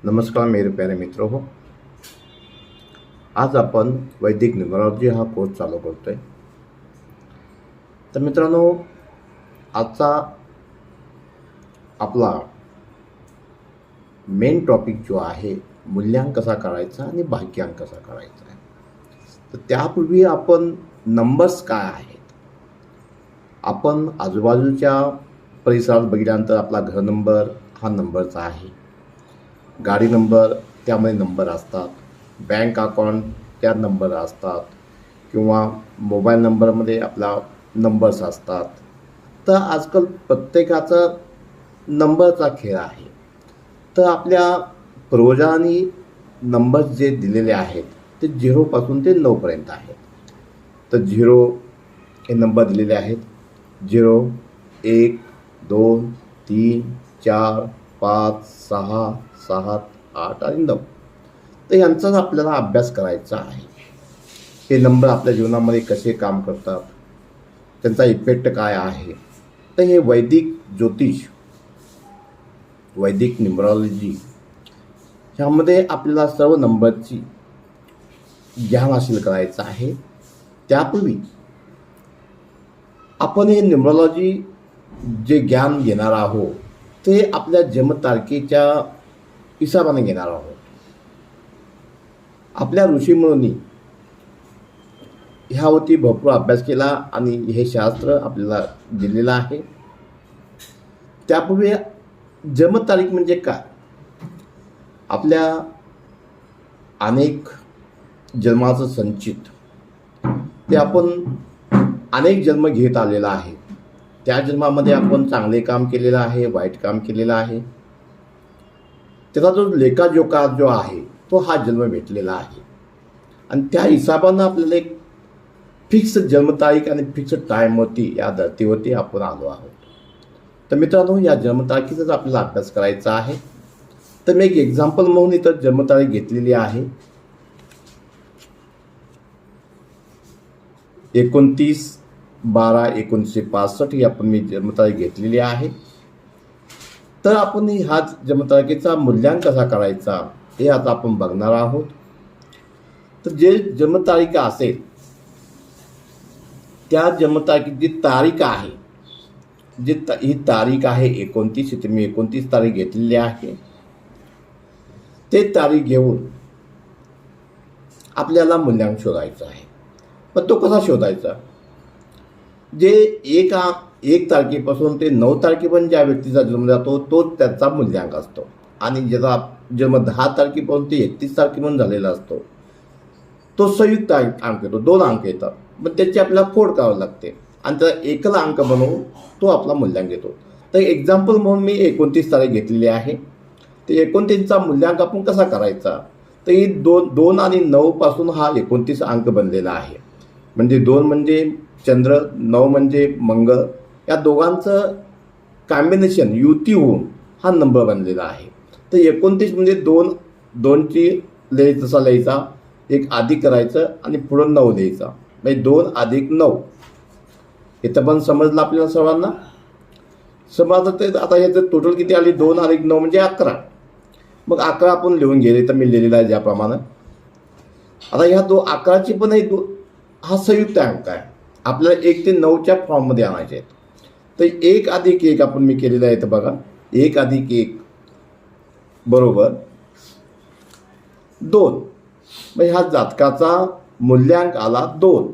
नमस्कार मेरे प्यारे मित्रों हो. आज आपण वैदिक न्यूमरॉलॉजी हा कोर्स चालू करतोय. तर मित्रांनो, आजचा आपला मेन टॉपिक जो आहे मूल्यांक कसा करायचा आणि भाग्यांक कसा करायचा आहे. तर त्यापूर्वी आपण नंबर्स काय आहेत, आपण आजूबाजूच्या परिसरात बघितल्यानंतर आपला घर नंबर हा नंबरचा आहे, गाडी नंबर त्यामध्ये नंबर असतात, बँक अकाउंट त्या नंबर असतात, किंवा मोबाईल नंबरमध्ये आपला नंबर्स असतात. तर आजकाल प्रत्येकाचा नंबरचा खेळ आहे. तर आपल्या पूर्वजांनी नंबर्स जे दिलेले आहेत ते 0पासून ते 9पर्यंत आहेत. तर 0 हे नंबर दिलेले आहेत. 0, 1, 2, 3, 4, 5, 6, 7, 8 आणि 9. तर यांचाच आपल्याला अभ्यास करायचा आहे. हे नंबर आपल्या जीवनामध्ये कसे काम करतात, त्यांचा इफेक्ट काय आहे. तर हे वैदिक ज्योतिष, वैदिक न्यूमरॉलॉजी ह्यामध्ये आपल्याला सर्व नंबरची ज्ञान हासिल करायचं आहे. त्यापूर्वी आपण हे न्यूमरॉलॉजी जे ज्ञान घेणार आहोत ते आपल्या जन्मतारखेच्या हिसाबाने घेणार आहोत. आपल्या ऋषीमुनी ह्यावरती भरपूर अभ्यास केला आणि हे शास्त्र आपल्याला दिलेलं आहे. त्यापूर्वी जन्मतारीख म्हणजे काय, आपल्या अनेक जन्माचं संचित ते आपण अनेक जन्म घेत आलेला आहे. त्या जन्मामध्ये आपण चांगले काम केलेलं आहे, वाईट काम केलेलं आहे. त्याचा जो लेखाजोखा जो आहे तो हा जन्म भेटलेला आहे. आणि त्या हिसाबानं आपल्याला एक फिक्स जन्मतारीख आणि फिक्स टाईमवरती या धर्तीवरती आपण आलो आहोत. तर मित्रांनो, या जन्मतारखेचाच आपल्याला अभ्यास करायचा आहे. तर मी एक एक्झाम्पल म्हणून इथं जन्मतारीख घेतलेली आहे. 29/12/1965 ही आपण मी जन्मतारीख घेतलेली आहे. तर आपण हा जन्मतारखेचा मूल्यांक कसा करायचा हे आता आपण बघणार आहोत. तर जे जन्मतारीख असेल त्या जन्मतारखेची तारीख आहे, ही तारीख आहे 29, इथे मी 29 तारीख घेतलेली आहे. ते तारीख घेऊन आपल्याला मूल्यांक शोधायचा आहे. पण तो कसा शोधायचा, जे एक तारखेपासून ते 9 तारखेपर्यंत ज्या व्यक्तीचा जन्म जातो तोच त्याचा मूल्यांक असतो. आणि ज्याचा जन्म 10 तारखेपासून ते 31 तारखेपर्यंत झालेला असतो तो संयुक्त अंक येतो, 2 अंक येतात. मग त्याची आपल्याला फोड करावी लागते आणि त्याला एकला अंक बनवून तो आपला मूल्यांक येतो. तर एक्झाम्पल म्हणून मी 29 तारीख घेतलेली आहे. तर 29चा मूल्यांक आपण कसा करायचा, तर ही 2 आणि 9 पासून हा 29 अंक बनलेला आहे. म्हणजे 2 म्हणजे चंद्र, 9 म्हणजे मंगळ, या दोघांचं कॉम्बिनेशन युती होऊन हा नंबर बनलेला आहे. तर 29 म्हणजे 2ची लय तसा लिहायचा, एक अधिक करायचं आणि पुढं 9 लिहायचा, म्हणजे 2 अधिक 9. इथं पण समजलं आपल्याला सर्वांना. समजलं. ते आता ह्याचं टोटल किती आली, 2 अधिक 9 म्हणजे 11. मग 11 आपण लिहून गेले, तर मी लिहिलेला आहे ज्याप्रमाणे. आता ह्या 11ची पण हा संयुक्त अंक आहे. आपल्याला 1 ते 9च्या फॉर्ममध्ये आणायचे आहेत. तर 1 अधिक 1 आपण मी केलेलं आहे. तर बघा, 1 अधिक 1 बरोबर 2. मग ह्या जातकाचा मूल्यांक आला 2.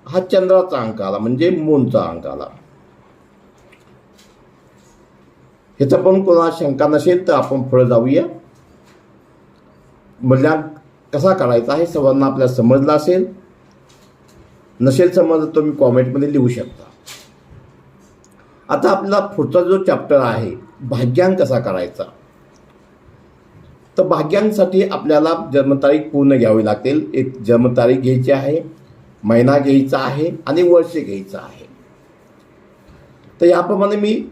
हा चंद्राचा अंक आला, म्हणजे मूनचा अंक आला. ह्याचा पण कोणाला शंका नसेल तर आपण पुढे जाऊया. मूल्यांक कसा करायचा हे सर्वांना आपल्याला समजलं असेल. नसेल समजलं तर तुम्ही कॉमेंटमध्ये लिहू शकता. आता आपला पुढचा जो चॅप्टर आहे, भाग्यांक कसा करायचा. तर भाग्यांसाठी आपल्याला जन्मतारीख पूर्ण घ्यावी लागेल. एक जन्मतारीख घ्यायची आहे, महिना घ्यायचा आहे आणि वर्ष घ्यायचं आहे. तर याप्रमाणे मी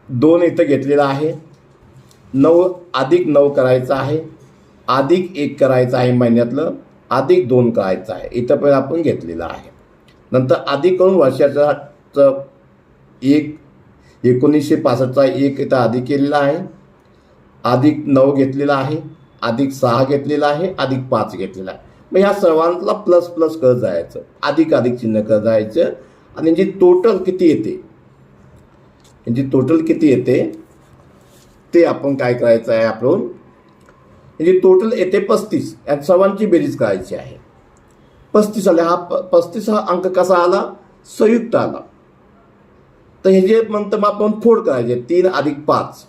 2 इथं घेतलेला आहे. 9 अधिक 9 करायचं आहे, अधिक 1 करायचं आहे महिन्यातलं, अधिक 2 करायचं आहे. इथं पण आपण घेतलेलं आहे. नंतर अधिक करून वर्षाचा 1 1965चा 1 इथं अधिक केलेला आहे. +9 घेतलेला आहे, +6 घेतलेला आहे, +5 घेतलेला आहे. मग ह्या सर्वांना प्लस प्लस करत जायचं, अधिक चिन्ह करत जायचं आणि जी टोटल किती येते ते आपण काय करायचं आहे, आपण जी टोटल येते 35 या सर्वांची बेरीज करायची आहे. 35 आले. 35 हा अंक कसा आला, संयुक्त आला. तर हे जे म्हणतं मग आपण फोड करायचे, 3 + 5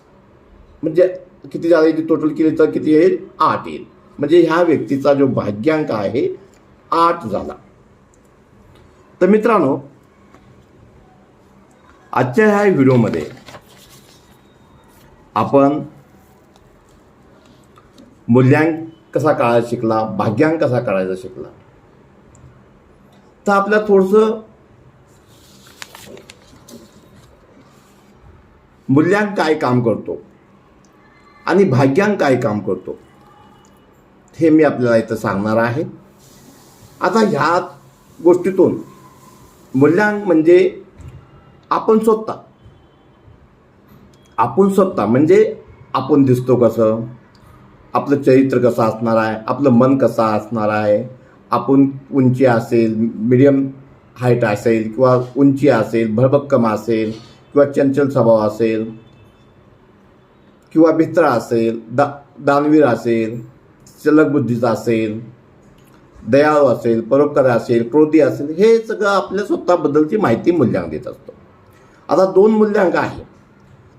म्हणजे किती झाले, टोटल केली तर किती येईल, 8 येईल. म्हणजे ह्या व्यक्तीचा जो भाग्यांक आहे 8 झाला. तर मित्रांनो, आजच्या ह्या व्हिडिओमध्ये आपण मूल्यांक कसा काढायचा शिकला, भाग्यांक कसा काढायचा शिकला. तर आपल्याला थोडंसं मूल्यांक काय काम करतो आणि भाग्यांक काय काम करतो हे मी आपल्याला इथं सांगणार आहे. आता ह्या गोष्टीतून मूल्यांक म्हणजे आपण स्वतः म्हणजे आपण दिसतो कसं, आपलं चरित्र कसं असणार आहे, आपलं मन कसं असणार आहे, आपण उंची असेल, मीडियम हाईट असेल किंवा उंची असेल, भरभक्कम असेल किंवा चंचल स्वभाव असेल किंवा भित्रा असेल, दानवीर असेल, चलक बुद्धीचा असेल, दयाळू असेल, परोपकारी असेल, क्रोधी असेल, हे सगळं आपल्या स्वतःबद्दलची माहिती मूल्यांक देत असतो. आता 2 मूल्यांक आहे.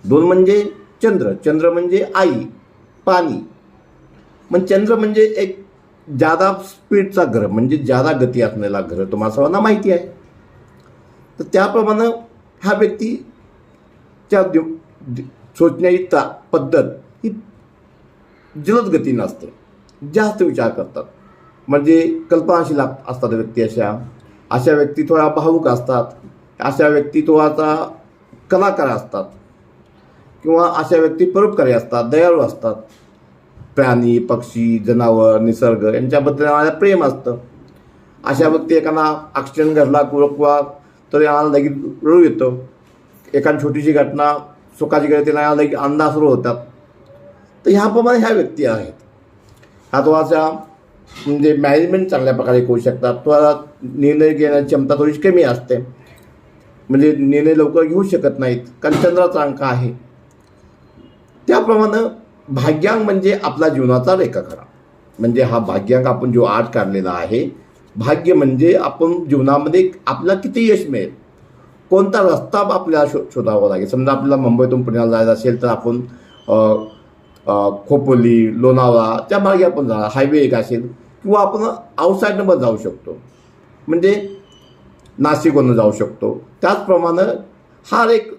2 म्हणजे चंद्र म्हणजे आई, पाणी. मग चंद्र म्हणजे एक जादा स्पीडचा ग्रह, म्हणजे जादा गती असलेला ग्रह, तुम्हाला सर्वांना माहिती आहे. तर त्याप्रमाणे ह्या व्यक्तीच्या सोचण्याची पद्धत ही जलद गतीनं असते, जास्त विचार करतात, म्हणजे कल्पनाशील असतात व्यक्ती. अशा व्यक्ती थोडा भावुक असतात, अशा व्यक्ती थोडासा कलाकार असतात किंवा अशा व्यक्ती परोपकारी असतात, दयाळू असतात. प्राणी, पक्षी, जनावर, निसर्ग यांच्याबद्दल आम्हाला प्रेम असतं. अशा व्यक्ती एखादा ॲक्सिडेंट घडला किंवा तरी आम्हाला लगेच रडू येतो. एखादी छोटीशी घटना सुखाची घडते ना, लगेच अंदाज सुरू होतात. तर ह्याप्रमाणे ह्या व्यक्ती आहेत. ह्या थोडासा म्हणजे मॅनेजमेंट चांगल्या प्रकारे करू शकतात. थोडा निर्णय घेण्याची क्षमता थोडीशी कमी असते, म्हणजे निर्णय लवकर घेऊ शकत नाहीत, कारण चंद्राचा अंक आहे. त्याप्रमाणे भाग्यांक म्हणजे आपला जीवनाचा रेखाखडा. म्हणजे हा भाग्यांक आपण जो 8 काढलेला आहे, भाग्य म्हणजे आपण जीवनामध्ये आपल्याला किती यश मिळेल, कोणता रस्ता आपल्याला शोधावा लागेल. समजा आपल्याला मुंबईतून पुण्याला जायचं असेल तर आपण खोपोली, लोणावळा त्या मार्गे आपण जाणार, हायवे एक असेल, किंवा आपण आउटसाईडनं पण जाऊ शकतो, म्हणजे नाशिकवरून जाऊ शकतो. त्याचप्रमाणे हा एक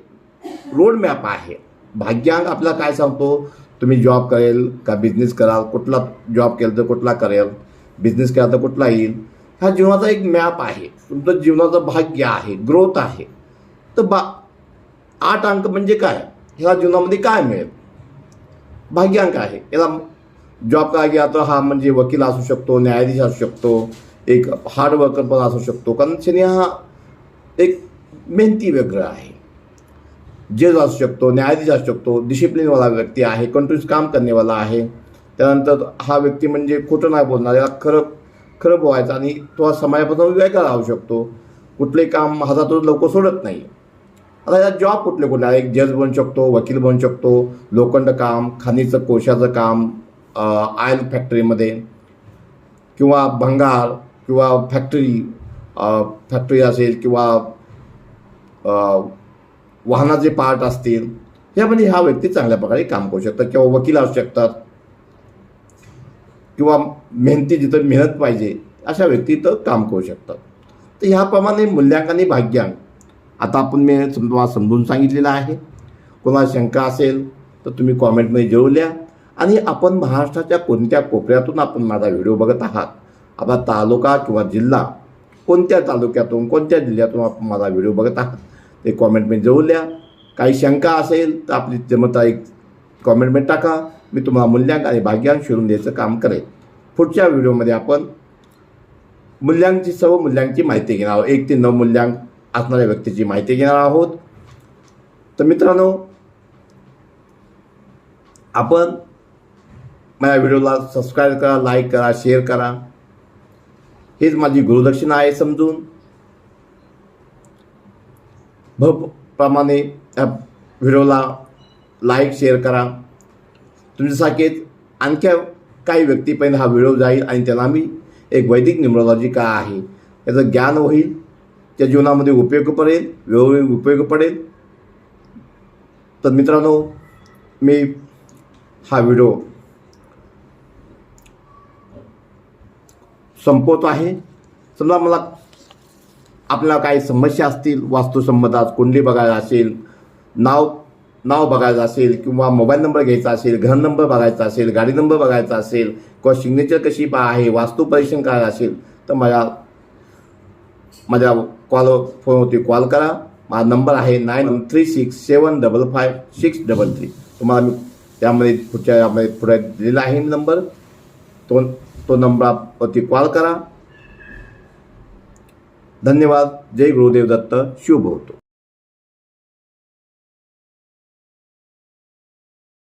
रोड मॅप आहे. भाग्यांक आपल्याला काय सांगतो, तुम्ही जॉब करेल का बिझनेस कराल, कुठला जॉब केला तर कुठला करेल, बिझनेस केला तर कुठला येईल, हा जीवनाचा एक मॅप आहे. तुमचं जीवनाचं भाग्य आहे, ग्रोथ आहे. तर 8 अंक म्हणजे काय, ह्या जीवनामध्ये काय मिळेल, भाग्यांक आहे. याला जॉब काय घ्या तर हा म्हणजे वकील असू शकतो, न्यायाधीश असू शकतो, एक हार्ड वर्कर पण असू शकतो, कारण शनी हा एक मेहनती ग्रह आहे. जज असू शकतो, न्यायाधीश असू शकतो, डिसिप्लिनवाला व्यक्ती आहे, कंटिन्यूस काम करण्यावाला आहे. त्यानंतर हा व्यक्ती म्हणजे खोटं नाही बोलणार, याला खरं बोलायचं आणि तो समाजापासून वेगळा राहू शकतो. कुठले काम हातातून लवकर सोडत नाही. आता या जॉब कुठले एक जज बनू शकतो, वकील बनू शकतो, लोखंड काम, खनिजं कोळशाचं काम, ऑइल फॅक्टरीमध्ये, किंवा भंगार, किंवा फॅक्टरी असेल, किंवा वाहनाचे पार्ट असतील, यामध्ये हा व्यक्ती चांगल्या प्रकारे काम करू शकतात. किंवा वकील असू शकतात, किंवा मेहनती जिथं मेहनत पाहिजे अशा व्यक्ती तर काम करू शकतात. तर ह्याप्रमाणे मूल्यांक आणि भाग्यांक आता आपण मी समजून सांगितलेलं आहे. कोणाला शंका असेल तर तुम्ही कॉमेंटमध्ये जरूर लिहा. आणि आपण महाराष्ट्राच्या कोणत्या कोपऱ्यातून आपण माझा व्हिडिओ बघत आहात, आपला तालुका किंवा जिल्हा, कोणत्या तालुक्यातून कोणत्या जिल्ह्यातून आपण माझा व्हिडिओ बघत आहात ते कॉमेंटमध्ये जरूर लिहा. काही शंका असेल तर आपली जन्मतारीख कॉमेंटमध्ये टाका. मी तुम्हाला मूल्यांक आणि भाग्यांक शोधून द्यायचं काम करेन. पुढच्या व्हिडिओमध्ये आपण सर्व मूल्यांकची माहिती घेणार आहोत. 1 ते 9 मूल्यांक असणाऱ्या व्यक्तीची माहिती घेणार आहोत. तर मित्रांनो, आपण माझ्या व्हिडिओला सबस्क्राईब करा, लाईक करा, शेअर करा. हेच माझी गुरुदक्षिणा आहे समजून. प्रमाणे या व्हिडिओला लाईक शेअर करा. तुमच्यासारखेच आणखी काही व्यक्तीपर्यंत हा व्हिडिओ जाईल आणि त्याला मी एक वैदिक न्यूमरोलॉजी काय आहे याचं ज्ञान होईल, त्या जीवनामध्ये उपयोग पडेल, व्यवहारिक उपयोग पडेल. तर मित्रांनो, मी हा व्हिडिओ संपवतो आहे. समजा मला आपल्याला काही समस्या असतील वास्तुसंबंधात, कुंडली बघायला असेल, नाव बघायचं असेल, किंवा मोबाईल नंबर घ्यायचा असेल, घर नंबर बघायचा असेल, गाडी नंबर बघायचा असेल, किंवा सिग्नेचर कशी आहे, वास्तू परीक्षण करायचं असेल, तर माझ्या फोनवरती कॉल करा. माझा नंबर आहे 9136755633. तुम्हाला मी त्यामध्ये पुढे दिलेला आहे नंबर. तो नंबरवरती कॉल करा. धन्यवाद. जय गुरुदेव दत्त. शुभ होतो.